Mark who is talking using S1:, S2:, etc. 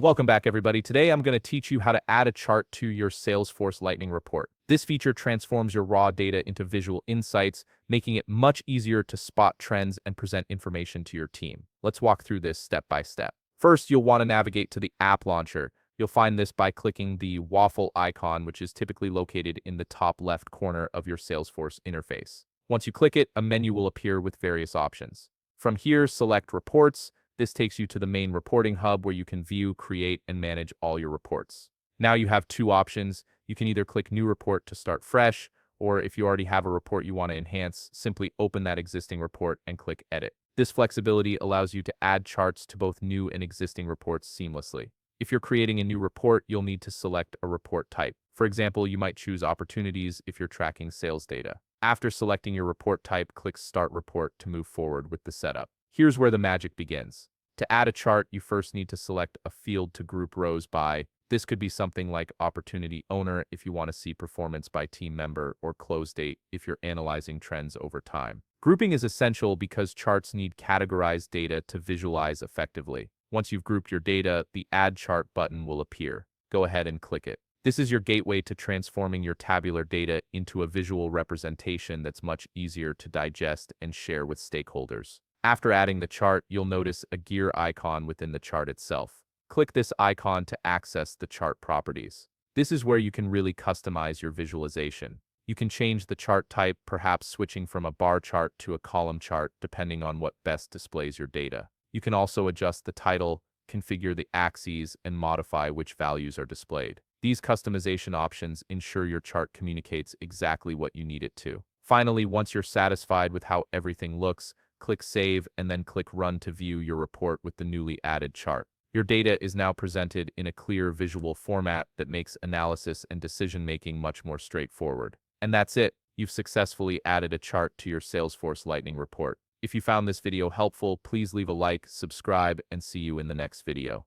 S1: Welcome back, everybody. Today, I'm going to teach you how to add a chart to your Salesforce Lightning report. This feature transforms your raw data into visual insights, making it much easier to spot trends and present information to your team. Let's walk through this step by step. First, you'll want to navigate to the app launcher. You'll find this by clicking the waffle icon, which is typically located in the top left corner of your Salesforce interface. Once you click it, a menu will appear with various options. From here, select Reports. This takes you to the main reporting hub where you can view, create, and manage all your reports. Now you have two options. You can either click New Report to start fresh, or if you already have a report you want to enhance, simply open that existing report and click Edit. This flexibility allows you to add charts to both new and existing reports seamlessly. If you're creating a new report, you'll need to select a report type. For example, you might choose Opportunities if you're tracking sales data. After selecting your report type, click Start Report to move forward with the setup. Here's where the magic begins. To add a chart, you first need to select a field to group rows by. This could be something like Opportunity Owner if you want to see performance by team member, or Close Date if you're analyzing trends over time. Grouping is essential because charts need categorized data to visualize effectively. Once you've grouped your data, the Add Chart button will appear. Go ahead and click it. This is your gateway to transforming your tabular data into a visual representation that's much easier to digest and share with stakeholders. After adding the chart, you'll notice a gear icon within the chart itself. Click this icon to access the chart properties. This is where you can really customize your visualization. You can change the chart type, perhaps switching from a bar chart to a column chart, depending on what best displays your data. You can also adjust the title, configure the axes, and modify which values are displayed. These customization options ensure your chart communicates exactly what you need it to. Finally, once you're satisfied with how everything looks, click Save and then click Run to view your report with the newly added chart. Your data is now presented in a clear visual format that makes analysis and decision-making much more straightforward. And that's it. You've successfully added a chart to your Salesforce Lightning report. If you found this video helpful, please leave a like, subscribe, and see you in the next video.